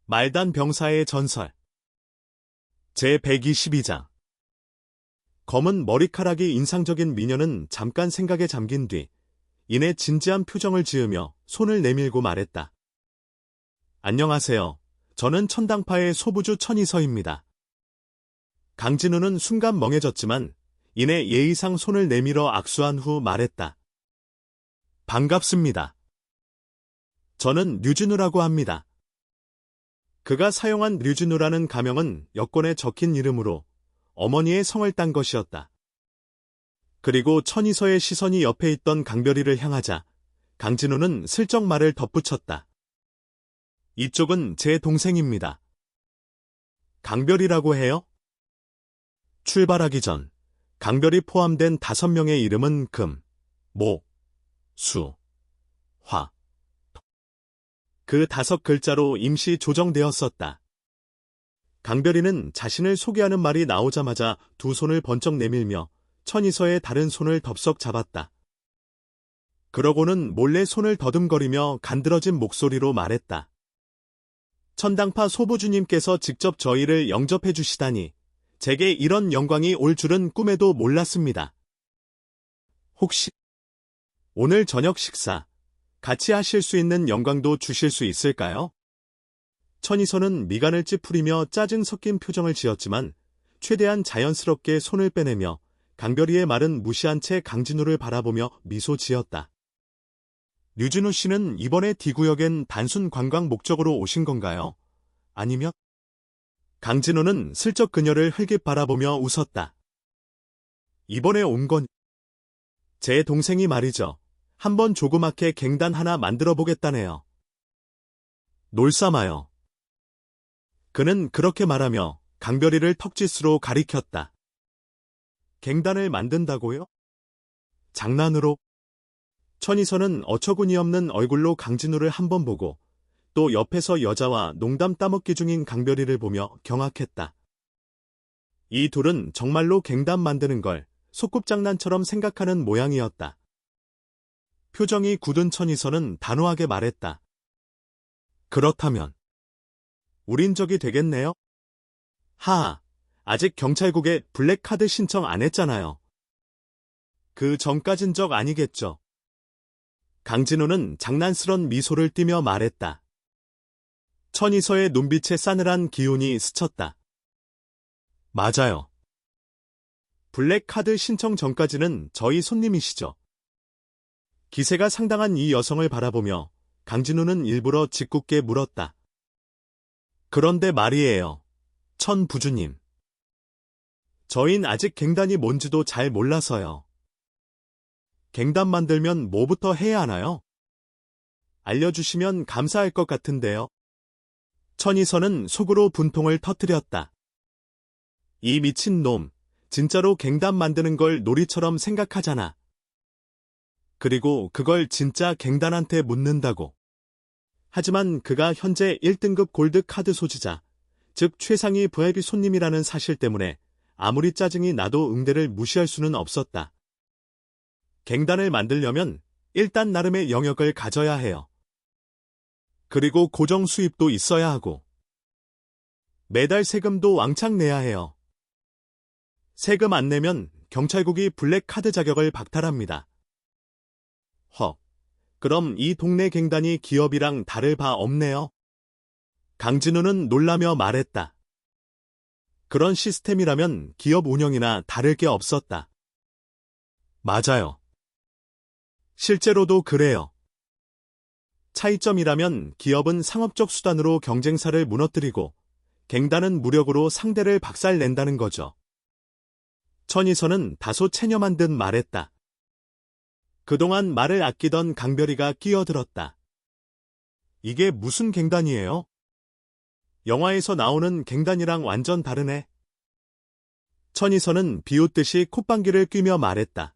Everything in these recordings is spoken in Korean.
말단 병사의 전설 제122장 검은 머리카락이 인상적인 미녀는 잠깐 생각에 잠긴 뒤 이내 진지한 표정을 지으며 손을 내밀고 말했다. 안녕하세요. 저는 천당파의 소부주 천이서입니다. 강진우는 순간 멍해졌지만 이내 예의상 손을 내밀어 악수한 후 말했다. 반갑습니다. 저는 류진우라고 합니다. 그가 사용한 류진우라는 가명은 여권에 적힌 이름으로 어머니의 성을 딴 것이었다. 그리고 천이서의 시선이 옆에 있던 강별이를 향하자 강진우는 슬쩍 말을 덧붙였다. 이쪽은 제 동생입니다. 강별이라고 해요? 출발하기 전 강별이 포함된 5명의 이름은 금, 목, 수, 화. 그 5글자로 임시 조정되었었다. 강별이는 자신을 소개하는 말이 나오자마자 두 손을 번쩍 내밀며 천이서의 다른 손을 덥석 잡았다. 그러고는 몰래 손을 더듬거리며 간드러진 목소리로 말했다. 천당파 소부주님께서 직접 저희를 영접해 주시다니 제게 이런 영광이 올 줄은 꿈에도 몰랐습니다. 혹시 오늘 저녁 식사 같이 하실 수 있는 영광도 주실 수 있을까요? 천이서는 미간을 찌푸리며 짜증 섞인 표정을 지었지만 최대한 자연스럽게 손을 빼내며 강별이의 말은 무시한 채 강진우를 바라보며 미소 지었다. 류진우 씨는 이번에 D구역엔 단순 관광 목적으로 오신 건가요? 아니면? 강진우는 슬쩍 그녀를 흘깃 바라보며 웃었다. 이번에 온 건 제 동생이 말이죠. 한번 조그맣게 갱단 하나 만들어 보겠다네요. 놀삼아요. 그는 그렇게 말하며 강별이를 턱짓으로 가리켰다. 갱단을 만든다고요? 장난으로? 천이서는 어처구니 없는 얼굴로 강진우를 한번 보고 또 옆에서 여자와 농담 따먹기 중인 강별이를 보며 경악했다. 이 둘은 정말로 갱단 만드는 걸 소꿉장난처럼 생각하는 모양이었다. 표정이 굳은 천이서는 단호하게 말했다. 그렇다면 우린 적이 되겠네요? 하하, 아직 경찰국에 블랙카드 신청 안 했잖아요. 그 전까진 적 아니겠죠. 강진우는 장난스런 미소를 띠며 말했다. 천이서의 눈빛에 싸늘한 기운이 스쳤다. 맞아요. 블랙카드 신청 전까지는 저희 손님이시죠. 기세가 상당한 이 여성을 바라보며 강진우는 일부러 짓궂게 물었다. 그런데 말이에요. 천 부주님. 저흰 아직 갱단이 뭔지도 잘 몰라서요. 갱단 만들면 뭐부터 해야 하나요? 알려주시면 감사할 것 같은데요. 천이서는 속으로 분통을 터뜨렸다. 이 미친 놈, 진짜로 갱단 만드는 걸 놀이처럼 생각하잖아. 그리고 그걸 진짜 갱단한테 묻는다고. 하지만 그가 현재 1등급 골드 카드 소지자, 즉 최상위 VIP 손님이라는 사실 때문에 아무리 짜증이 나도 응대를 무시할 수는 없었다. 갱단을 만들려면 일단 나름의 영역을 가져야 해요. 그리고 고정 수입도 있어야 하고 매달 세금도 왕창 내야 해요. 세금 안 내면 경찰국이 블랙카드 자격을 박탈합니다. 헉, 그럼 이 동네 갱단이 기업이랑 다를 바 없네요. 강진우는 놀라며 말했다. 그런 시스템이라면 기업 운영이나 다를 게 없었다. 맞아요. 실제로도 그래요. 차이점이라면 기업은 상업적 수단으로 경쟁사를 무너뜨리고 갱단은 무력으로 상대를 박살낸다는 거죠. 천이서는 다소 체념한 듯 말했다. 그동안 말을 아끼던 강별이가 끼어들었다. 이게 무슨 갱단이에요? 영화에서 나오는 갱단이랑 완전 다르네. 천이서는 비웃듯이 콧방귀를 뀌며 말했다.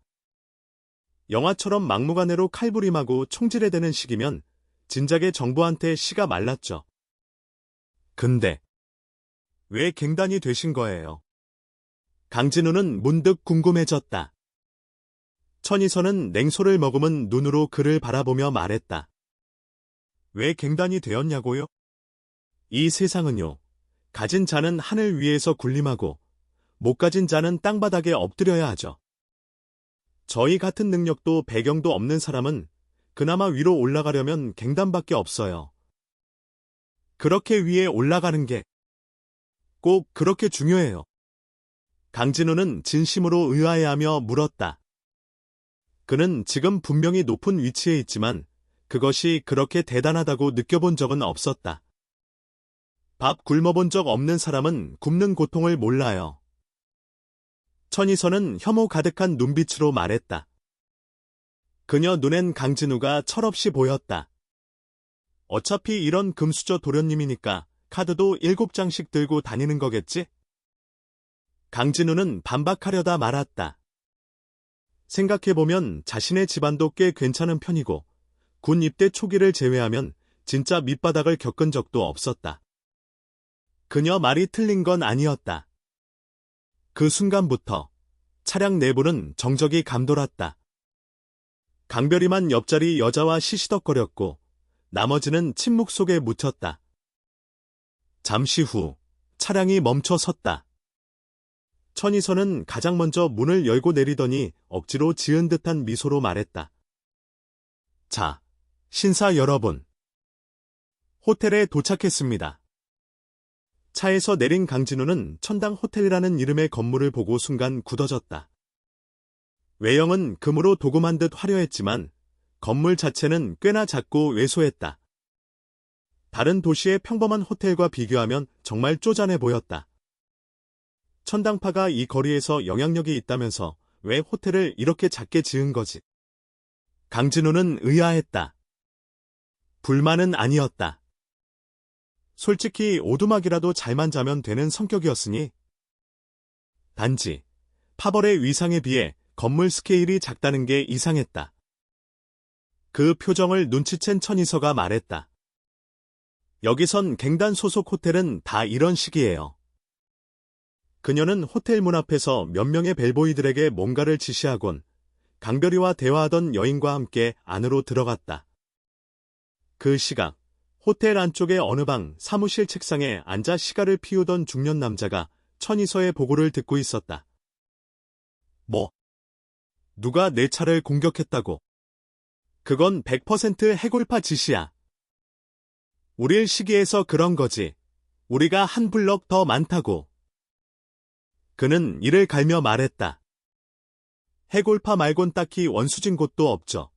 영화처럼 막무가내로 칼부림하고 총질해대는 식이면 진작에 정부한테 씨가 말랐죠. 근데 왜 갱단이 되신 거예요? 강진우는 문득 궁금해졌다. 천이서는 냉소를 머금은 눈으로 그를 바라보며 말했다. 왜 갱단이 되었냐고요? 이 세상은요, 가진 자는 하늘 위에서 군림하고 못 가진 자는 땅바닥에 엎드려야 하죠. 저희 같은 능력도 배경도 없는 사람은 그나마 위로 올라가려면 갱단밖에 없어요. 그렇게 위에 올라가는 게 꼭 그렇게 중요해요. 강진우는 진심으로 의아해하며 물었다. 그는 지금 분명히 높은 위치에 있지만 그것이 그렇게 대단하다고 느껴본 적은 없었다. 밥 굶어본 적 없는 사람은 굶는 고통을 몰라요. 천이선은 혐오 가득한 눈빛으로 말했다. 그녀 눈엔 강진우가 철없이 보였다. 어차피 이런 금수저 도련님이니까 카드도 7장씩 들고 다니는 거겠지? 강진우는 반박하려다 말았다. 생각해보면 자신의 집안도 꽤 괜찮은 편이고 군 입대 초기를 제외하면 진짜 밑바닥을 겪은 적도 없었다. 그녀 말이 틀린 건 아니었다. 그 순간부터 차량 내부는 정적이 감돌았다. 강별이만 옆자리 여자와 시시덕거렸고 나머지는 침묵 속에 묻혔다. 잠시 후 차량이 멈춰 섰다. 천이선은 가장 먼저 문을 열고 내리더니 억지로 지은 듯한 미소로 말했다. 자, 신사 여러분. 호텔에 도착했습니다. 차에서 내린 강진우는 천당 호텔이라는 이름의 건물을 보고 순간 굳어졌다. 외형은 금으로 도금한 듯 화려했지만 건물 자체는 꽤나 작고 왜소했다. 다른 도시의 평범한 호텔과 비교하면 정말 쪼잔해 보였다. 천당파가 이 거리에서 영향력이 있다면서 왜 호텔을 이렇게 작게 지은 거지? 강진우는 의아했다. 불만은 아니었다. 솔직히 오두막이라도 잘만 자면 되는 성격이었으니 단지 파벌의 위상에 비해 건물 스케일이 작다는 게 이상했다. 그 표정을 눈치챈 천이서가 말했다. 여기선 갱단 소속 호텔은 다 이런 식이에요. 그녀는 호텔 문 앞에서 몇 명의 벨보이들에게 뭔가를 지시하곤 강별이와 대화하던 여인과 함께 안으로 들어갔다. 그 시각 호텔 안쪽의 어느 방 사무실 책상에 앉아 시가를 피우던 중년 남자가 천이서의 보고를 듣고 있었다. 뭐? 누가 내 차를 공격했다고? 그건 100% 해골파 짓이야. 우릴 시기해서 그런 거지. 우리가 한 블럭 더 많다고. 그는 이를 갈며 말했다. 해골파 말곤 딱히 원수진 곳도 없죠.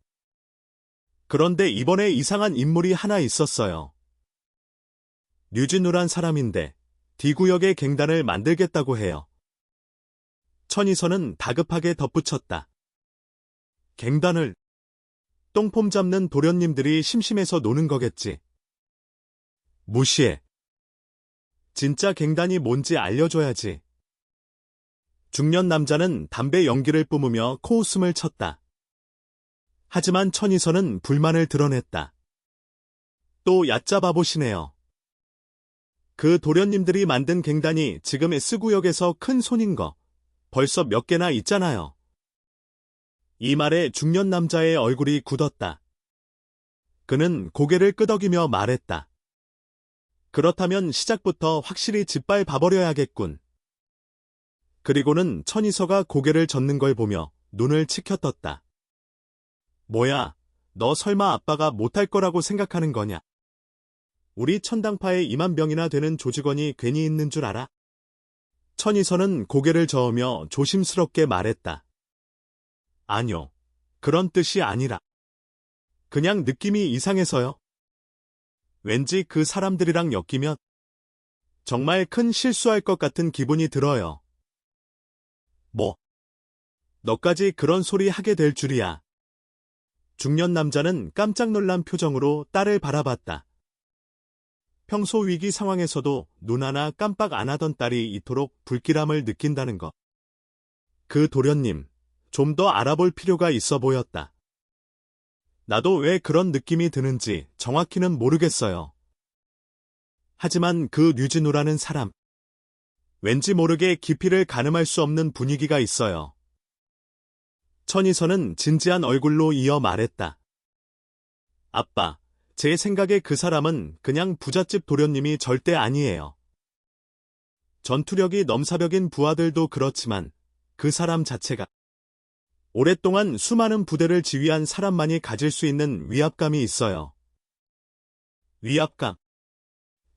그런데 이번에 이상한 인물이 하나 있었어요. 류진우란 사람인데 D구역의 갱단을 만들겠다고 해요. 천이선은 다급하게 덧붙였다. 갱단을? 똥폼 잡는 도련님들이 심심해서 노는 거겠지. 무시해. 진짜 갱단이 뭔지 알려줘야지. 중년 남자는 담배 연기를 뿜으며 코웃음을 쳤다. 하지만 천이선은 불만을 드러냈다. 또 얕잡아 보시네요. 그 도련님들이 만든 갱단이 지금 S구역에서 큰 손인 거 벌써 몇 개나 있잖아요. 이 말에 중년 남자의 얼굴이 굳었다. 그는 고개를 끄덕이며 말했다. 그렇다면 시작부터 확실히 짓밟아버려야겠군. 그리고는 천이서가 고개를 젓는 걸 보며 눈을 치켜떴다. 뭐야, 너 설마 아빠가 못할 거라고 생각하는 거냐? 우리 천당파에 2만 명이나 되는 조직원이 괜히 있는 줄 알아? 천이서는 고개를 저으며 조심스럽게 말했다. 아니요, 그런 뜻이 아니라. 그냥 느낌이 이상해서요. 왠지 그 사람들이랑 엮이면 정말 큰 실수할 것 같은 기분이 들어요. 뭐? 너까지 그런 소리 하게 될 줄이야. 중년 남자는 깜짝 놀란 표정으로 딸을 바라봤다. 평소 위기 상황에서도 눈 하나 깜빡 안 하던 딸이 이토록 불길함을 느낀다는 것. 그 도련님, 좀 더 알아볼 필요가 있어 보였다. 나도 왜 그런 느낌이 드는지 정확히는 모르겠어요. 하지만 그 류진우라는 사람, 왠지 모르게 깊이를 가늠할 수 없는 분위기가 있어요. 천이서는 진지한 얼굴로 이어 말했다. 아빠, 제 생각에 그 사람은 그냥 부잣집 도련님이 절대 아니에요. 전투력이 넘사벽인 부하들도 그렇지만 그 사람 자체가 오랫동안 수많은 부대를 지휘한 사람만이 가질 수 있는 위압감이 있어요. 위압감.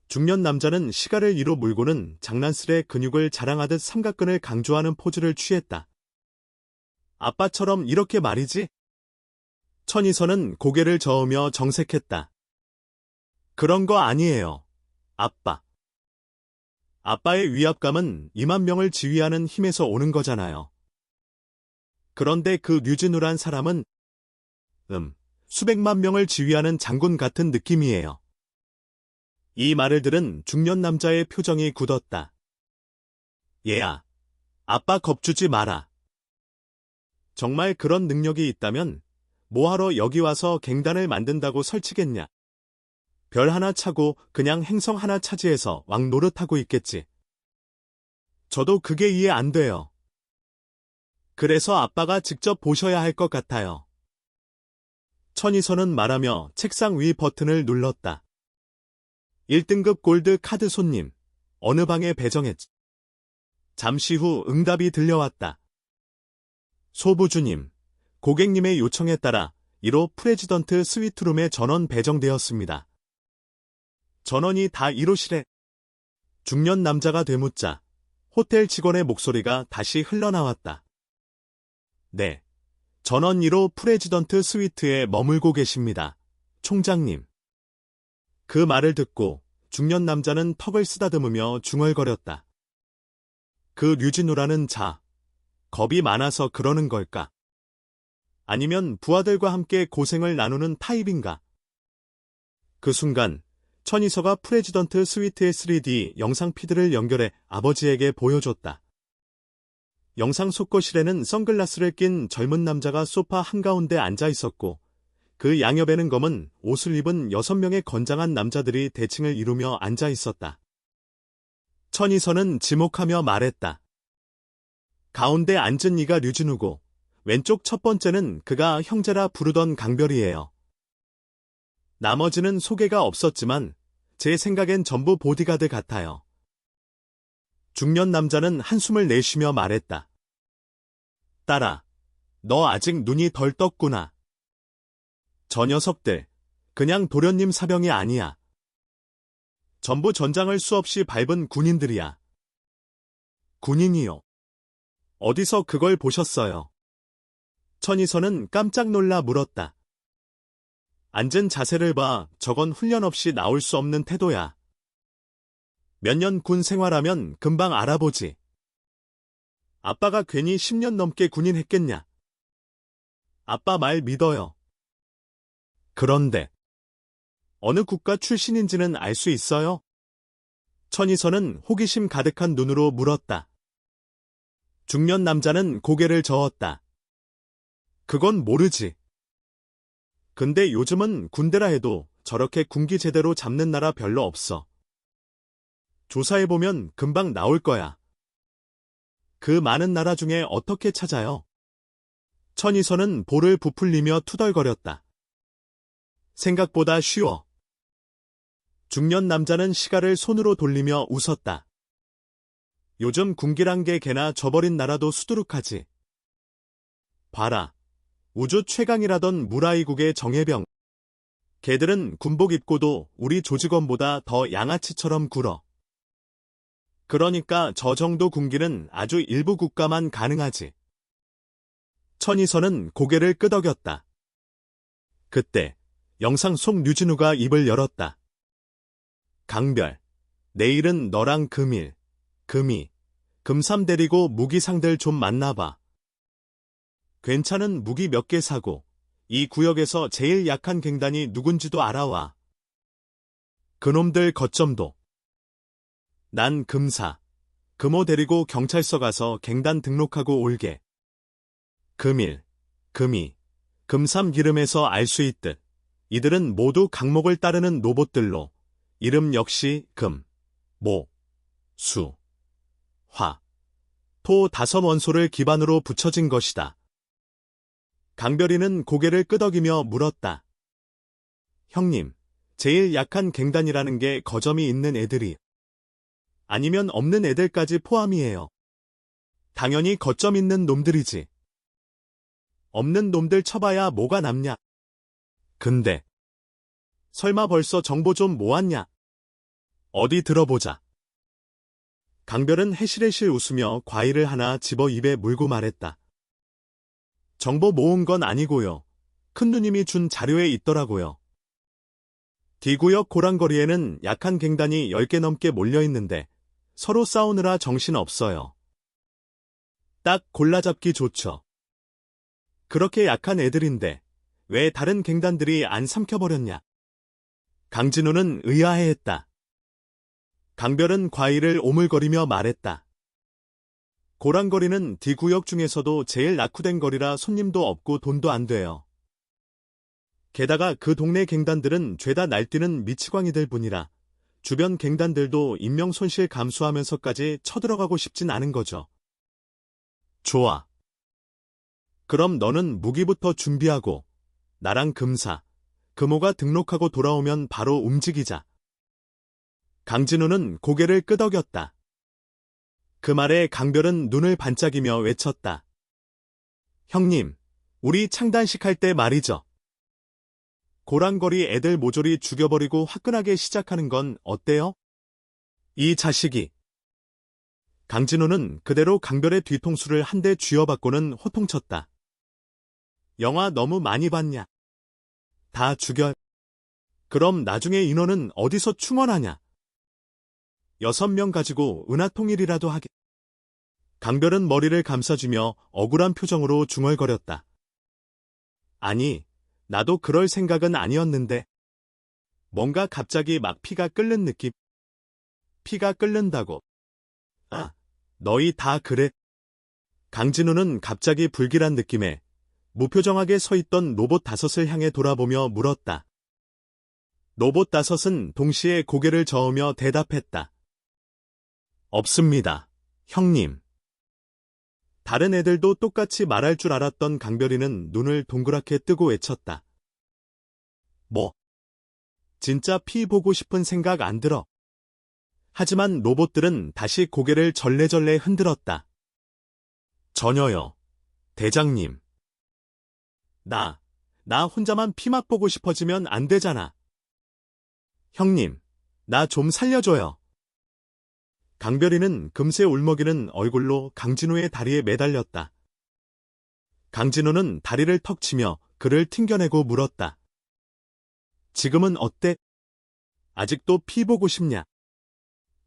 중년 남자는 시가를 이로 물고는 장난스레 근육을 자랑하듯 삼각근을 강조하는 포즈를 취했다. 아빠처럼 이렇게 말이지? 천이선은 고개를 저으며 정색했다. 그런 거 아니에요, 아빠. 아빠의 위압감은 2만 명을 지휘하는 힘에서 오는 거잖아요. 그런데 그 류진우란 사람은 수백만 명을 지휘하는 장군 같은 느낌이에요. 이 말을 들은 중년 남자의 표정이 굳었다. 얘야, 아빠 겁주지 마라. 정말 그런 능력이 있다면 뭐하러 여기 와서 갱단을 만든다고 설치겠냐. 별 하나 차고 그냥 행성 하나 차지해서 왕 노릇하고 있겠지. 저도 그게 이해 안 돼요. 그래서 아빠가 직접 보셔야 할 것 같아요. 천이선은 말하며 책상 위 버튼을 눌렀다. 1등급 골드 카드 손님, 어느 방에 배정했지? 잠시 후 응답이 들려왔다. 소부주님, 고객님의 요청에 따라 1호 프레지던트 스위트룸에 전원 배정되었습니다. 전원이 다 1호실에. 중년 남자가 되묻자 호텔 직원의 목소리가 다시 흘러나왔다. 네, 전원 1호 프레지던트 스위트에 머물고 계십니다, 총장님. 그 말을 듣고 중년 남자는 턱을 쓰다듬으며 중얼거렸다. 그 류진우라는 자, 겁이 많아서 그러는 걸까? 아니면 부하들과 함께 고생을 나누는 타입인가? 그 순간 천이서가 프레지던트 스위트의 3D 영상 피드를 연결해 아버지에게 보여줬다. 영상 속거실에는 선글라스를 낀 젊은 남자가 소파 한가운데 앉아 있었고 그 양옆에는 검은 옷을 입은 6명의 건장한 남자들이 대칭을 이루며 앉아 있었다. 천이서는 지목하며 말했다. 가운데 앉은 이가 류진우고 왼쪽 첫 번째는 그가 형제라 부르던 강별이에요. 나머지는 소개가 없었지만 제 생각엔 전부 보디가드 같아요. 중년 남자는 한숨을 내쉬며 말했다. 딸아, 너 아직 눈이 덜 떴구나. 저 녀석들, 그냥 도련님 사병이 아니야. 전부 전장을 수없이 밟은 군인들이야. 군인이요? 어디서 그걸 보셨어요? 천이서는 깜짝 놀라 물었다. 앉은 자세를 봐, 저건 훈련 없이 나올 수 없는 태도야. 몇 년 군 생활하면 금방 알아보지. 아빠가 괜히 10년 넘게 군인 했겠냐? 아빠 말 믿어요. 그런데 어느 국가 출신인지는 알 수 있어요? 천이서는 호기심 가득한 눈으로 물었다. 중년 남자는 고개를 저었다. 그건 모르지. 근데 요즘은 군대라 해도 저렇게 군기 제대로 잡는 나라 별로 없어. 조사해보면 금방 나올 거야. 그 많은 나라 중에 어떻게 찾아요? 천이서는 볼을 부풀리며 투덜거렸다. 생각보다 쉬워. 중년 남자는 시가를 손으로 돌리며 웃었다. 요즘 군기란 게 개나 져버린 나라도 수두룩하지. 봐라. 우주 최강이라던 무라이국의 정예병. 걔들은 군복 입고도 우리 조직원보다 더 양아치처럼 굴어. 그러니까 저 정도 군기는 아주 일부 국가만 가능하지. 천이서는 고개를 끄덕였다. 그때 영상 속 류진우가 입을 열었다. 강별, 내일은 너랑 금일, 금이, 금삼 데리고 무기상들 좀 만나봐. 괜찮은 무기 몇 개 사고 이 구역에서 제일 약한 갱단이 누군지도 알아와. 그놈들 거점도. 난 금사, 금호 데리고 경찰서 가서 갱단 등록하고 올게. 금일, 금이, 금삼 기름에서 알 수 있듯 이들은 모두 강목을 따르는 노봇들로 이름 역시 금, 모, 수, 화, 토 5원소를 기반으로 붙여진 것이다. 강별이는 고개를 끄덕이며 물었다. 형님, 제일 약한 갱단이라는 게 거점이 있는 애들이 아니면 없는 애들까지 포함이에요. 당연히 거점 있는 놈들이지. 없는 놈들 쳐봐야 뭐가 남냐. 근데 설마 벌써 정보 좀 모았냐? 어디 들어보자. 강별은 해실해실 웃으며 과일을 하나 집어 입에 물고 말했다. 정보 모은 건 아니고요. 큰누님이 준 자료에 있더라고요. D구역 고랑거리에는 약한 갱단이 10개 넘게 몰려있는데 서로 싸우느라 정신없어요. 딱 골라잡기 좋죠. 그렇게 약한 애들인데 왜 다른 갱단들이 안 삼켜버렸냐? 강진우는 의아해했다. 강별은 과일을 오물거리며 말했다. 고랑거리는 D구역 중에서도 제일 낙후된 거리라 손님도 없고 돈도 안 돼요. 게다가 그 동네 갱단들은 죄다 날뛰는 미치광이들 뿐이라 주변 갱단들도 인명 손실 감수하면서까지 쳐들어가고 싶진 않은 거죠. 좋아. 그럼 너는 무기부터 준비하고 나랑 금사, 금호가 등록하고 돌아오면 바로 움직이자. 강진우는 고개를 끄덕였다. 그 말에 강별은 눈을 반짝이며 외쳤다. 형님, 우리 창단식 할 때 말이죠. 고랑거리 애들 모조리 죽여버리고 화끈하게 시작하는 건 어때요? 이 자식이. 강진우는 그대로 강별의 뒤통수를 한 대 쥐어받고는 호통쳤다. 영화 너무 많이 봤냐? 다 죽여. 그럼 나중에 인원은 어디서 충원하냐? 6명 가지고 은하통일이라도 하게. 강별은 머리를 감싸주며 억울한 표정으로 중얼거렸다. 아니, 나도 그럴 생각은 아니었는데. 뭔가 갑자기 막 피가 끓는 느낌. 피가 끓는다고. 아, 너희 다 그래? 강진우는 갑자기 불길한 느낌에 무표정하게 서 있던 로봇 5을 향해 돌아보며 물었다. 로봇 5은 동시에 고개를 저으며 대답했다. 없습니다, 형님. 다른 애들도 똑같이 말할 줄 알았던 강별이는 눈을 동그랗게 뜨고 외쳤다. 뭐? 진짜 피 보고 싶은 생각 안 들어. 하지만 로봇들은 다시 고개를 절레절레 흔들었다. 전혀요, 대장님. 나 혼자만 피맛 보고 싶어지면 안 되잖아. 형님, 나 좀 살려줘요. 강별이는 금세 울먹이는 얼굴로 강진우의 다리에 매달렸다. 강진우는 다리를 턱 치며 그를 튕겨내고 물었다. 지금은 어때? 아직도 피 보고 싶냐?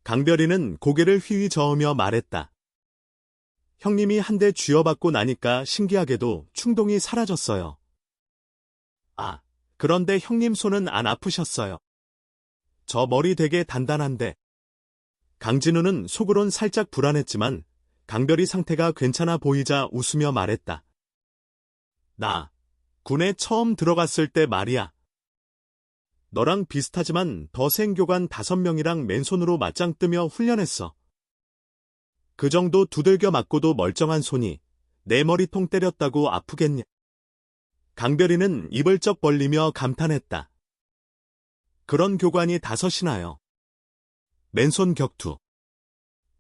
강별이는 고개를 휘휘 저으며 말했다. 형님이 한 대 쥐어받고 나니까 신기하게도 충동이 사라졌어요. 아, 그런데 형님 손은 안 아프셨어요. 저 머리 되게 단단한데. 강진우는 속으론 살짝 불안했지만 강별이 상태가 괜찮아 보이자 웃으며 말했다. 나 군에 처음 들어갔을 때 말이야. 너랑 비슷하지만 더 센 교관 5명이랑 맨손으로 맞짱 뜨며 훈련했어. 그 정도 두들겨 맞고도 멀쩡한 손이 내 머리통 때렸다고 아프겠냐. 강별이는 입을 쩍 벌리며 감탄했다. 그런 교관이 5이나요. 맨손 격투.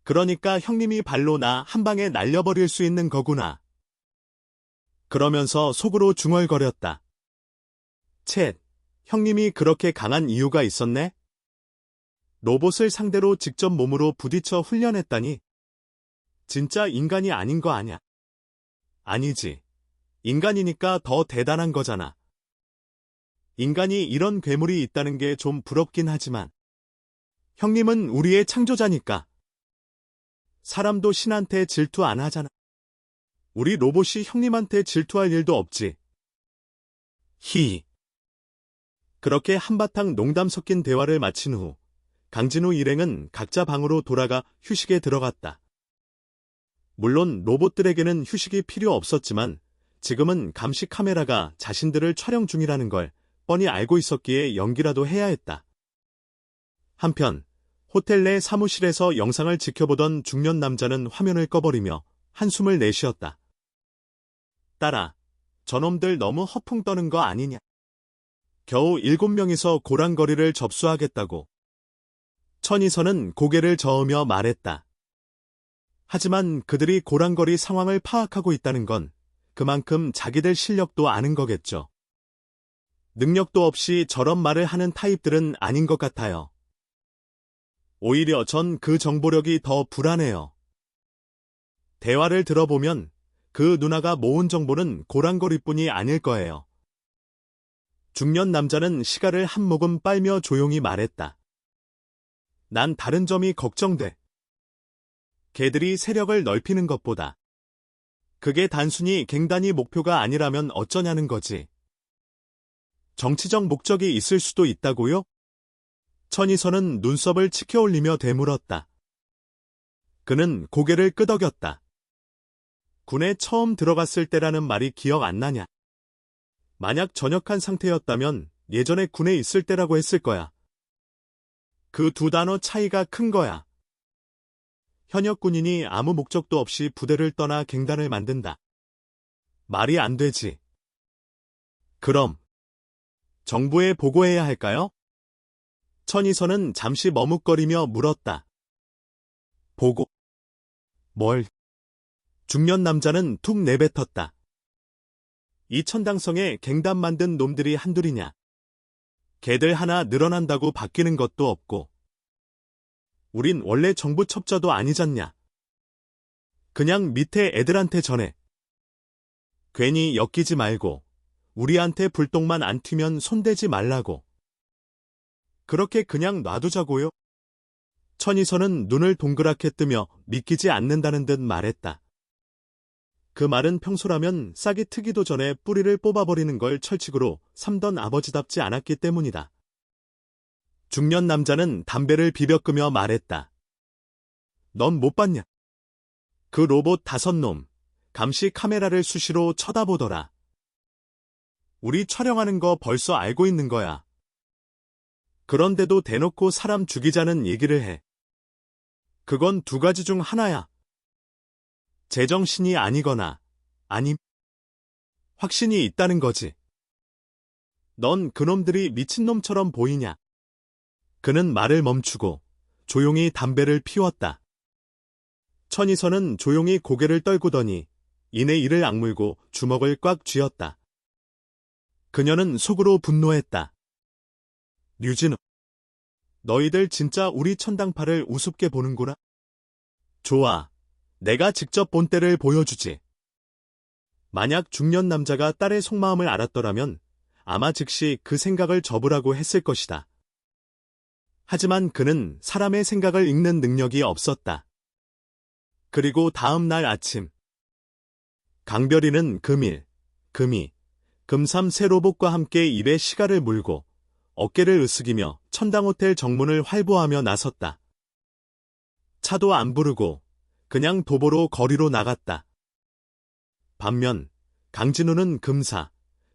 그러니까 형님이 발로 나 한 방에 날려버릴 수 있는 거구나. 그러면서 속으로 중얼거렸다. 쳇, 형님이 그렇게 강한 이유가 있었네? 로봇을 상대로 직접 몸으로 부딪혀 훈련했다니. 진짜 인간이 아닌 거 아냐? 아니지. 인간이니까 더 대단한 거잖아. 인간이 이런 괴물이 있다는 게 좀 부럽긴 하지만 형님은 우리의 창조자니까. 사람도 신한테 질투 안 하잖아. 우리 로봇이 형님한테 질투할 일도 없지. 히히. 그렇게 한바탕 농담 섞인 대화를 마친 후 강진우 일행은 각자 방으로 돌아가 휴식에 들어갔다. 물론 로봇들에게는 휴식이 필요 없었지만 지금은 감시 카메라가 자신들을 촬영 중이라는 걸 뻔히 알고 있었기에 연기라도 해야 했다. 한편 호텔 내 사무실에서 영상을 지켜보던 중년 남자는 화면을 꺼버리며 한숨을 내쉬었다. 딸아, 저놈들 너무 허풍 떠는 거 아니냐? 겨우 7명이서 고랑거리를 접수하겠다고. 천이선은 고개를 저으며 말했다. 하지만 그들이 고랑거리 상황을 파악하고 있다는 건 그만큼 자기들 실력도 아는 거겠죠. 능력도 없이 저런 말을 하는 타입들은 아닌 것 같아요. 오히려 전 그 정보력이 더 불안해요. 대화를 들어보면 그 누나가 모은 정보는 고랑거리뿐이 아닐 거예요. 중년 남자는 시가를 한 모금 빨며 조용히 말했다. 난 다른 점이 걱정돼. 걔들이 세력을 넓히는 것보다 그게 단순히 갱단이 목표가 아니라면 어쩌냐는 거지. 정치적 목적이 있을 수도 있다고요? 천이선은 눈썹을 치켜올리며 되물었다. 그는 고개를 끄덕였다. 군에 처음 들어갔을 때라는 말이 기억 안 나냐? 만약 전역한 상태였다면 예전에 군에 있을 때라고 했을 거야. 그 두 단어 차이가 큰 거야. 현역 군인이 아무 목적도 없이 부대를 떠나 갱단을 만든다. 말이 안 되지. 그럼 정부에 보고해야 할까요? 천이선은 잠시 머뭇거리며 물었다. 보고? 뭘? 중년 남자는 툭 내뱉었다. 이 천당성에 갱단 만든 놈들이 한둘이냐. 걔들 하나 늘어난다고 바뀌는 것도 없고. 우린 원래 정부 첩자도 아니잖냐. 그냥 밑에 애들한테 전해. 괜히 엮이지 말고 우리한테 불똥만 안 튀면 손대지 말라고. 그렇게 그냥 놔두자고요. 천이선은 눈을 동그랗게 뜨며 믿기지 않는다는 듯 말했다. 그 말은 평소라면 싹이 트기도 전에 뿌리를 뽑아버리는 걸 철칙으로 삼던 아버지답지 않았기 때문이다. 중년 남자는 담배를 비벼 끄며 말했다. 넌 못 봤냐? 그 로봇 5놈, 감시 카메라를 수시로 쳐다보더라. 우리 촬영하는 거 벌써 알고 있는 거야. 그런데도 대놓고 사람 죽이자는 얘기를 해. 그건 두 가지 중 하나야. 제정신이 아니거나 아님 확신이 있다는 거지. 넌 그놈들이 미친놈처럼 보이냐? 그는 말을 멈추고 조용히 담배를 피웠다. 천이선은 조용히 고개를 떨구더니 이내 이를 악물고 주먹을 꽉 쥐었다. 그녀는 속으로 분노했다. 류진우, 너희들 진짜 우리 천당파를 우습게 보는구나. 좋아. 내가 직접 본때를 보여주지. 만약 중년 남자가 딸의 속마음을 알았더라면 아마 즉시 그 생각을 접으라고 했을 것이다. 하지만 그는 사람의 생각을 읽는 능력이 없었다. 그리고 다음 날 아침 강별이는 금이, 금삼 새 로봇과 함께 입에 시가를 물고 어깨를 으쓱이며 천당호텔 정문을 활보하며 나섰다. 차도 안 부르고 그냥 도보로 거리로 나갔다. 반면 강진우는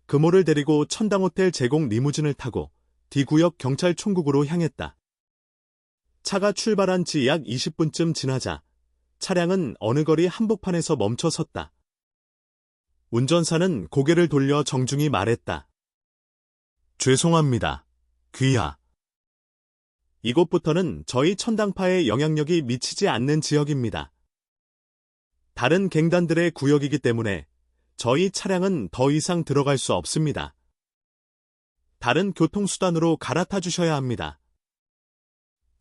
금호를 데리고 천당호텔 제공 리무진을 타고 D구역 경찰총국으로 향했다. 차가 출발한 지 약 20분쯤 지나자 차량은 어느 거리 한복판에서 멈춰 섰다. 운전사는 고개를 돌려 정중히 말했다. 죄송합니다. 귀하. 이곳부터는 저희 천당파의 영향력이 미치지 않는 지역입니다. 다른 갱단들의 구역이기 때문에 저희 차량은 더 이상 들어갈 수 없습니다. 다른 교통수단으로 갈아타 주셔야 합니다.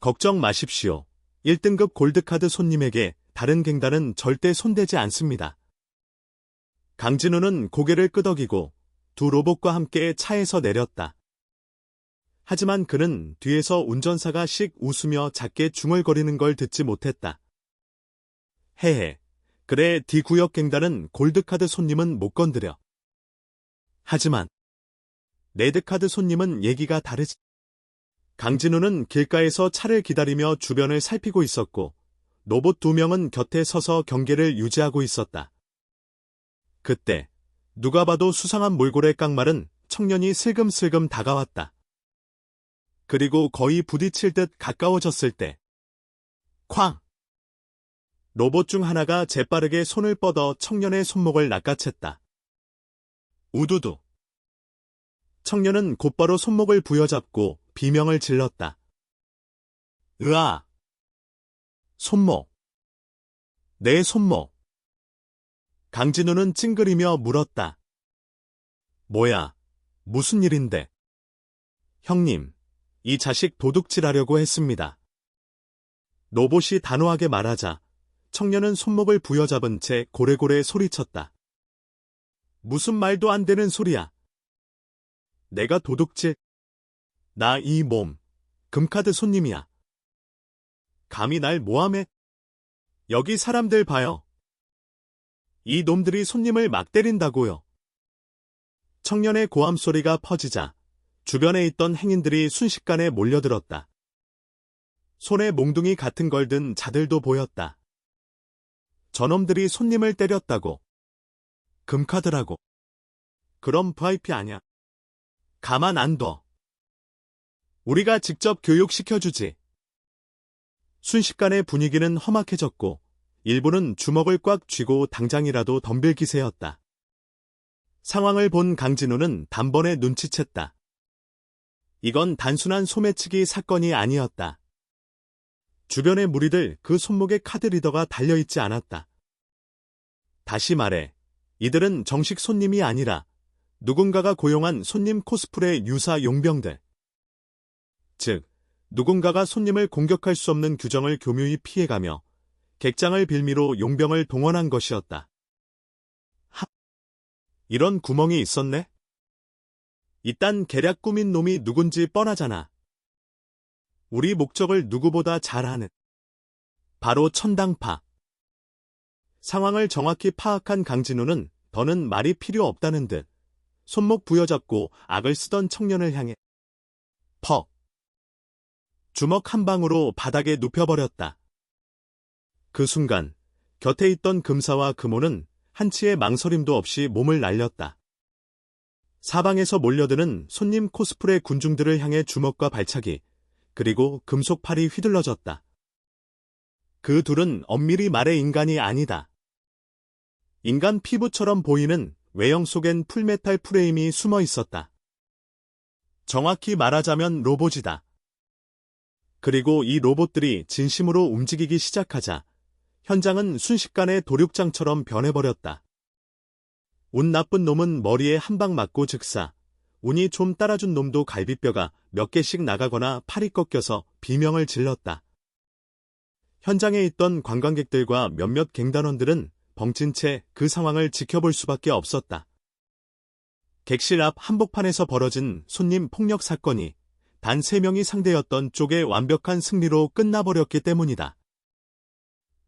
걱정 마십시오. 1등급 골드카드 손님에게 다른 갱단은 절대 손대지 않습니다. 강진우는 고개를 끄덕이고 두 로봇과 함께 차에서 내렸다. 하지만 그는 뒤에서 운전사가 씩 웃으며 작게 중얼거리는 걸 듣지 못했다. 헤헤. 그래, D구역 갱단은 골드카드 손님은 못 건드려. 하지만 레드카드 손님은 얘기가 다르지. 강진우는 길가에서 차를 기다리며 주변을 살피고 있었고 로봇 2명은 곁에 서서 경계를 유지하고 있었다. 그때 누가 봐도 수상한 몰골의 깡마른 청년이 슬금슬금 다가왔다. 그리고 거의 부딪힐 듯 가까워졌을 때 쾅! 로봇 중 하나가 재빠르게 손을 뻗어 청년의 손목을 낚아챘다. 우두두. 청년은 곧바로 손목을 부여잡고 비명을 질렀다. 으아! 손목! 내 손목! 강진우는 찡그리며 물었다. 뭐야? 무슨 일인데? 형님, 이 자식 도둑질하려고 했습니다. 로봇이 단호하게 말하자 청년은 손목을 부여잡은 채 고래고래 소리쳤다. 무슨 말도 안 되는 소리야. 내가 도둑질? 나 이 몸, 금카드 손님이야. 감히 날 모함해? 여기 사람들 봐요. 이 놈들이 손님을 막 때린다고요. 청년의 고함 소리가 퍼지자 주변에 있던 행인들이 순식간에 몰려들었다. 손에 몽둥이 같은 걸 든 자들도 보였다. 저놈들이 손님을 때렸다고. 금카드라고. 그럼 VIP 아냐? 가만 안 둬. 우리가 직접 교육시켜주지. 순식간에 분위기는 험악해졌고 일부는 주먹을 꽉 쥐고 당장이라도 덤빌 기세였다. 상황을 본 강진우는 단번에 눈치챘다. 이건 단순한 소매치기 사건이 아니었다. 주변의 무리들 그 손목에 카드 리더가 달려있지 않았다. 다시 말해, 이들은 정식 손님이 아니라 누군가가 고용한 손님 코스프레 유사 용병들. 즉, 누군가가 손님을 공격할 수 없는 규정을 교묘히 피해가며 객장을 빌미로 용병을 동원한 것이었다. 이런 구멍이 있었네? 이딴 계략 꾸민 놈이 누군지 뻔하잖아. 우리 목적을 누구보다 잘 아는. 바로 천당파. 상황을 정확히 파악한 강진우는 더는 말이 필요 없다는 듯 손목 부여잡고 악을 쓰던 청년을 향해 퍽! 주먹 한 방으로 바닥에 눕혀버렸다. 그 순간 곁에 있던 금사와 금호는 한치의 망설임도 없이 몸을 날렸다. 사방에서 몰려드는 손님 코스프레 군중들을 향해 주먹과 발차기, 그리고 금속팔이 휘둘러졌다. 그 둘은 엄밀히 말해 인간이 아니다. 인간 피부처럼 보이는 외형 속엔 풀메탈 프레임이 숨어 있었다. 정확히 말하자면 로봇이다. 그리고 이 로봇들이 진심으로 움직이기 시작하자 현장은 순식간에 도륙장처럼 변해버렸다. 운 나쁜 놈은 머리에 한 방 맞고 즉사, 운이 좀 따라준 놈도 갈비뼈가 몇 개씩 나가거나 팔이 꺾여서 비명을 질렀다. 현장에 있던 관광객들과 몇몇 갱단원들은 벙친 채 그 상황을 지켜볼 수밖에 없었다. 객실 앞 한복판에서 벌어진 손님 폭력 사건이 단 3명이 상대였던 쪽의 완벽한 승리로 끝나버렸기 때문이다.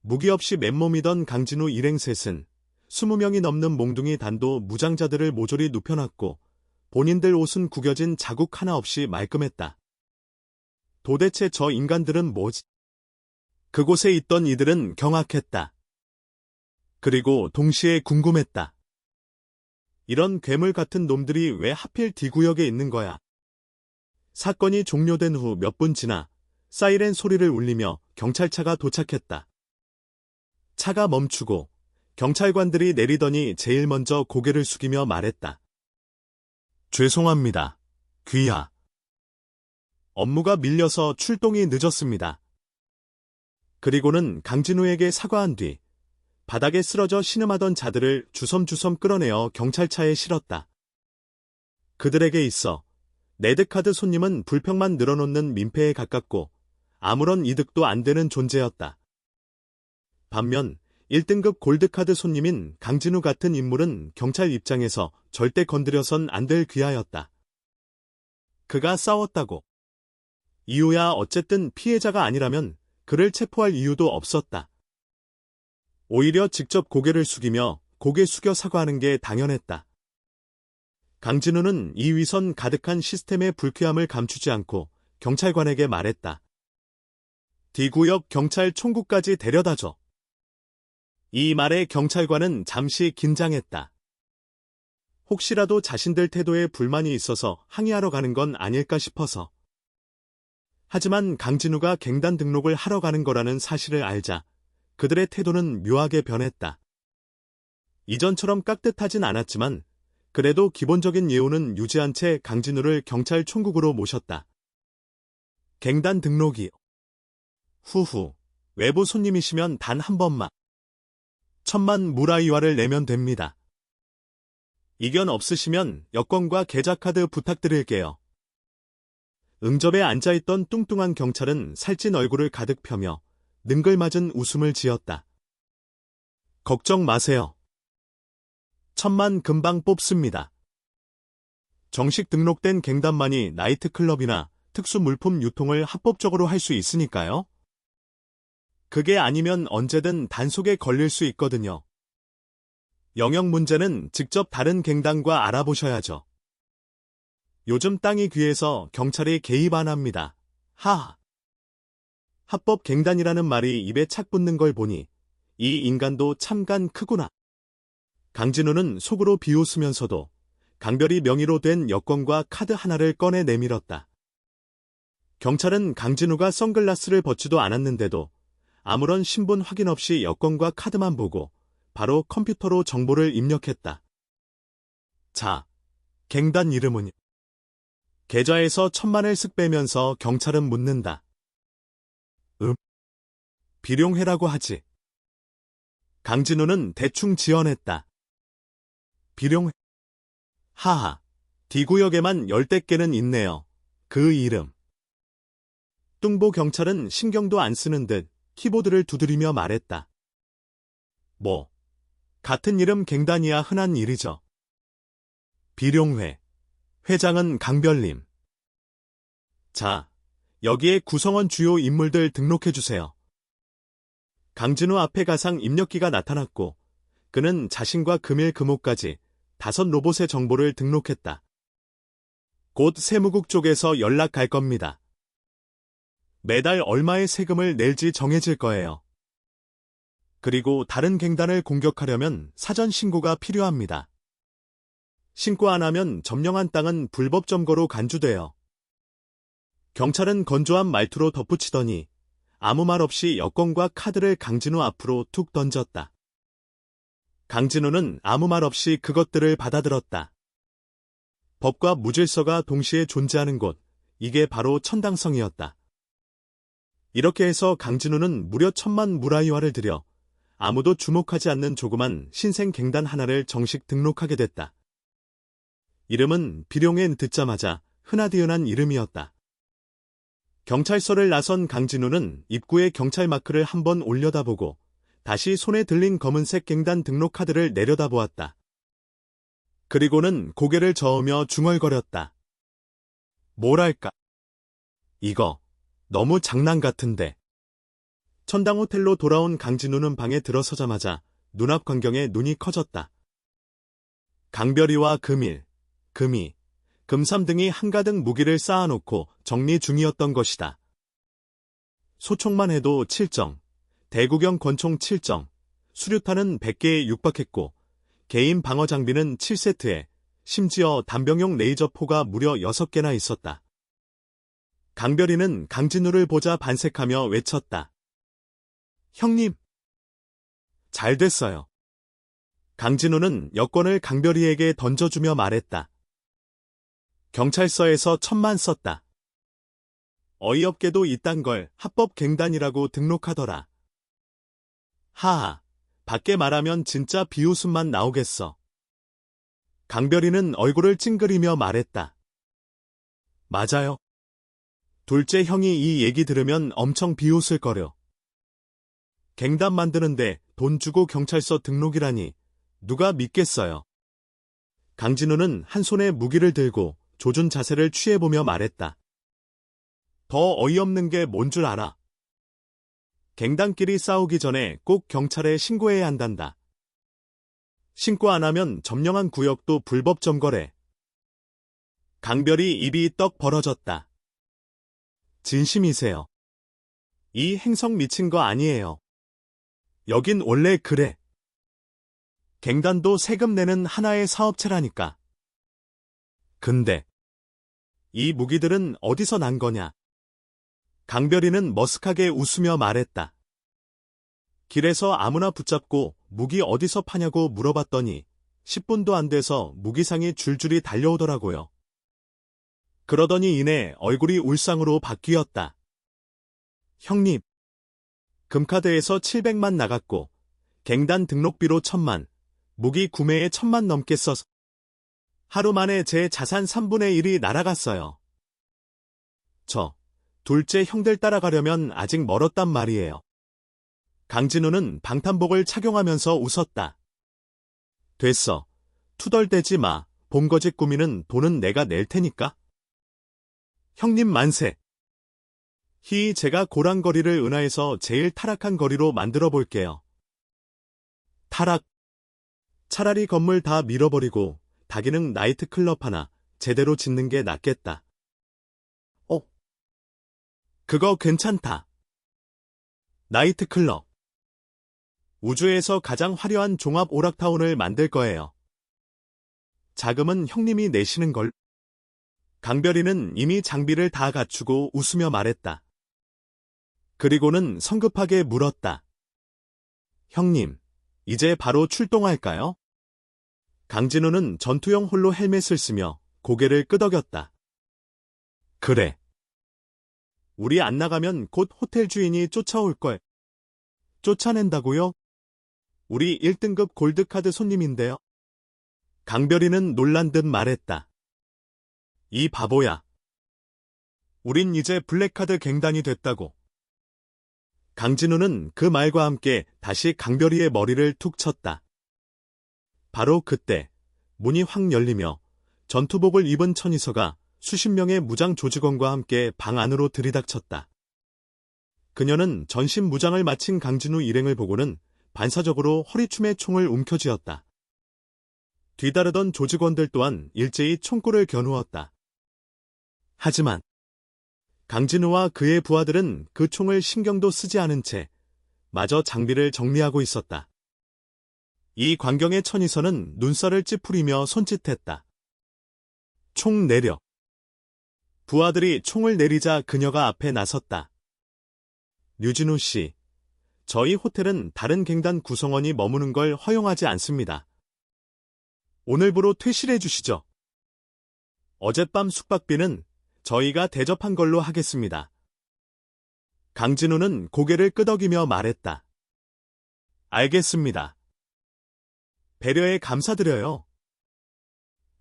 무기 없이 맨몸이던 강진우 일행셋은 20명이 넘는 몽둥이 단도 무장자들을 모조리 눕혀놨고 본인들 옷은 구겨진 자국 하나 없이 말끔했다. 도대체 저 인간들은 뭐지? 그곳에 있던 이들은 경악했다. 그리고 동시에 궁금했다. 이런 괴물 같은 놈들이 왜 하필 D구역에 있는 거야? 사건이 종료된 후 몇 분 지나 사이렌 소리를 울리며 경찰차가 도착했다. 차가 멈추고 경찰관들이 내리더니 제일 먼저 고개를 숙이며 말했다. 죄송합니다. 귀하. 업무가 밀려서 출동이 늦었습니다. 그리고는 강진우에게 사과한 뒤 바닥에 쓰러져 신음하던 자들을 주섬주섬 끌어내어 경찰차에 실었다. 그들에게 있어 레드카드 손님은 불평만 늘어놓는 민폐에 가깝고 아무런 이득도 안 되는 존재였다. 반면 1등급 골드카드 손님인 강진우 같은 인물은 경찰 입장에서 절대 건드려선 안 될 귀하였다. 그가 싸웠다고. 이유야 어쨌든 피해자가 아니라면 그를 체포할 이유도 없었다. 오히려 직접 고개를 숙이며 고개 숙여 사과하는 게 당연했다. 강진우는 이 위선 가득한 시스템의 불쾌함을 감추지 않고 경찰관에게 말했다. D구역 경찰 총국까지 데려다줘. 이 말에 경찰관은 잠시 긴장했다. 혹시라도 자신들 태도에 불만이 있어서 항의하러 가는 건 아닐까 싶어서. 하지만 강진우가 갱단 등록을 하러 가는 거라는 사실을 알자 그들의 태도는 묘하게 변했다. 이전처럼 깍듯하진 않았지만 그래도 기본적인 예우는 유지한 채 강진우를 경찰 총국으로 모셨다. 갱단 등록이 후후 외부 손님이시면 단 한 번만 1,000만 무라이와를 내면 됩니다. 이견 없으시면 여권과 계좌카드 부탁드릴게요. 응접에 앉아있던 뚱뚱한 경찰은 살찐 얼굴을 가득 펴며 능글맞은 웃음을 지었다. 걱정 마세요. 1,000만 금방 뽑습니다. 정식 등록된 갱단만이 나이트클럽이나 특수물품 유통을 합법적으로 할 수 있으니까요. 그게 아니면 언제든 단속에 걸릴 수 있거든요. 영역 문제는 직접 다른 갱단과 알아보셔야죠. 요즘 땅이 귀해서 경찰이 개입 안 합니다. 하하. 합법 갱단이라는 말이 입에 착 붙는 걸 보니 이 인간도 참 간 크구나. 강진우는 속으로 비웃으면서도 강별이 명의로 된 여권과 카드 하나를 꺼내 내밀었다. 경찰은 강진우가 선글라스를 벗지도 않았는데도 아무런 신분 확인 없이 여권과 카드만 보고 바로 컴퓨터로 정보를 입력했다. 자, 갱단 이름은? 계좌에서 1,000만을 쓱 빼면서 경찰은 묻는다. 비룡회라고 하지. 강진우는 대충 지어냈다. 비룡회. 하하, D구역에만 10대 개는 있네요. 그 이름. 뚱보 경찰은 신경도 안 쓰는 듯 키보드를 두드리며 말했다. 뭐, 같은 이름 갱단이야 흔한 일이죠. 비룡회. 회장은 강별님. 자, 여기에 구성원 주요 인물들 등록해주세요. 강진우 앞에 가상 입력기가 나타났고 그는 자신과 금일 금호까지 5 로봇의 정보를 등록했다. 곧 세무국 쪽에서 연락 갈 겁니다. 매달 얼마의 세금을 낼지 정해질 거예요. 그리고 다른 갱단을 공격하려면 사전 신고가 필요합니다. 신고 안 하면 점령한 땅은 불법 점거로 간주돼요. 경찰은 건조한 말투로 덧붙이더니 아무 말 없이 여권과 카드를 강진우 앞으로 툭 던졌다. 강진우는 아무 말 없이 그것들을 받아들었다. 법과 무질서가 동시에 존재하는 곳, 이게 바로 천당성이었다. 이렇게 해서 강진우는 무려 1,000만 무라이와를 들여 아무도 주목하지 않는 조그만 신생 갱단 하나를 정식 등록하게 됐다. 이름은 비룡엔 듣자마자 흔하디흔한 이름이었다. 경찰서를 나선 강진우는 입구에 경찰 마크를 한번 올려다보고 다시 손에 들린 검은색 갱단 등록 카드를 내려다보았다. 그리고는 고개를 저으며 중얼거렸다. 뭐랄까? 이거 너무 장난 같은데. 천당호텔로 돌아온 강진우는 방에 들어서자마자 눈앞 광경에 눈이 커졌다. 강별이와 금일, 금이, 금삼 등이 한가득 무기를 쌓아놓고 정리 중이었던 것이다. 소총만 해도 7정, 대구경 권총 7정, 수류탄은 100개에 육박했고 개인 방어 장비는 7세트에 심지어 단병용 레이저포가 무려 6개나 있었다. 강별이는 강진우를 보자 반색하며 외쳤다. 형님! 잘 됐어요. 강진우는 여권을 강별이에게 던져주며 말했다. 경찰서에서 1,000만 썼다. 어이없게도 이딴 걸 합법 갱단이라고 등록하더라. 하하, 밖에 말하면 진짜 비웃음만 나오겠어. 강별이는 얼굴을 찡그리며 말했다. 맞아요. 둘째 형이 이 얘기 들으면 엄청 비웃을 거려. 갱단 만드는데 돈 주고 경찰서 등록이라니 누가 믿겠어요. 강진우는 한 손에 무기를 들고 조준 자세를 취해보며 말했다. 더 어이없는 게 뭔 줄 알아? 갱단끼리 싸우기 전에 꼭 경찰에 신고해야 한단다. 신고 안 하면 점령한 구역도 불법 점거래. 강별이 입이 떡 벌어졌다. 진심이세요? 이 행성 미친 거 아니에요. 여긴 원래 그래. 갱단도 세금 내는 하나의 사업체라니까. 근데 이 무기들은 어디서 난 거냐? 강별이는 머쓱하게 웃으며 말했다. 길에서 아무나 붙잡고 무기 어디서 파냐고 물어봤더니 10분도 안 돼서 무기상이 줄줄이 달려오더라고요. 그러더니 이내 얼굴이 울상으로 바뀌었다. 형님, 금카드에서 700만 나갔고 갱단 등록비로 1000만, 무기 구매에 1000만 넘게 써서 하루 만에 제 자산 3분의 1이 날아갔어요. 저, 둘째 형들 따라가려면 아직 멀었단 말이에요. 강진우는 방탄복을 착용하면서 웃었다. 됐어. 투덜대지 마. 본거지 꾸미는 돈은 내가 낼 테니까. 형님 만세. 제가 고랑거리를 은하에서 제일 타락한 거리로 만들어 볼게요. 타락. 차라리 건물 다 밀어버리고 다기능 나이트클럽 하나 제대로 짓는 게 낫겠다. 그거 괜찮다. 나이트클럽. 우주에서 가장 화려한 종합 오락타운을 만들 거예요. 자금은 형님이 내시는 걸. 강별이는 이미 장비를 다 갖추고 웃으며 말했다. 그리고는 성급하게 물었다. 형님, 이제 바로 출동할까요? 강진우는 전투용 홀로 헬멧을 쓰며 고개를 끄덕였다. 그래. 우리 안 나가면 곧 호텔 주인이 쫓아올 걸. 쫓아낸다고요? 우리 1등급 골드카드 손님인데요. 강별이는 놀란 듯 말했다. 이 바보야. 우린 이제 블랙카드 갱단이 됐다고. 강진우는 그 말과 함께 다시 강별이의 머리를 툭 쳤다. 바로 그때 문이 확 열리며 전투복을 입은 천이서가 수십 명의 무장 조직원과 함께 방 안으로 들이닥쳤다. 그녀는 전신 무장을 마친 강진우 일행을 보고는 반사적으로 허리춤에 총을 움켜쥐었다. 뒤따르던 조직원들 또한 일제히 총구를 겨누었다. 하지만 강진우와 그의 부하들은 그 총을 신경도 쓰지 않은 채 마저 장비를 정리하고 있었다. 이 광경에 천이서는 눈살을 찌푸리며 손짓했다. 총 내려. 부하들이 총을 내리자 그녀가 앞에 나섰다. 류진우 씨, 저희 호텔은 다른 갱단 구성원이 머무는 걸 허용하지 않습니다. 오늘부로 퇴실해 주시죠. 어젯밤 숙박비는 저희가 대접한 걸로 하겠습니다. 강진우는 고개를 끄덕이며 말했다. 알겠습니다. 배려에 감사드려요.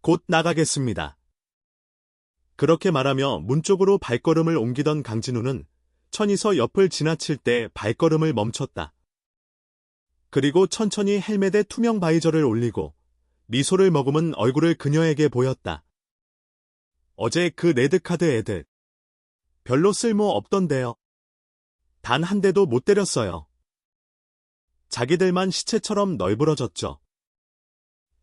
곧 나가겠습니다. 그렇게 말하며 문 쪽으로 발걸음을 옮기던 강진우는 천이서 옆을 지나칠 때 발걸음을 멈췄다. 그리고 천천히 헬멧에 투명 바이저를 올리고 미소를 머금은 얼굴을 그녀에게 보였다. 어제 그 레드카드 애들. 별로 쓸모 없던데요. 단 한 대도 못 때렸어요. 자기들만 시체처럼 널브러졌죠.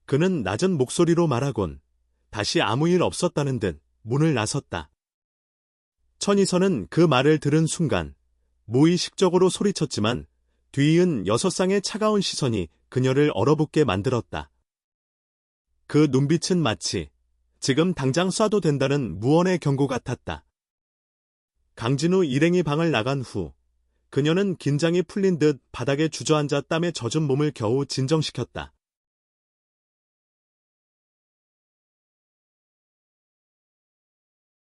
그는 낮은 목소리로 말하곤 다시 아무 일 없었다는 듯 문을 나섰다. 천이서는 그 말을 들은 순간 무의식적으로 소리쳤지만 뒤이은 6쌍의 차가운 시선이 그녀를 얼어붙게 만들었다. 그 눈빛은 마치 지금 당장 쏴도 된다는 무언의 경고 같았다. 강진우 일행이 방을 나간 후 그녀는 긴장이 풀린 듯 바닥에 주저앉아 땀에 젖은 몸을 겨우 진정시켰다.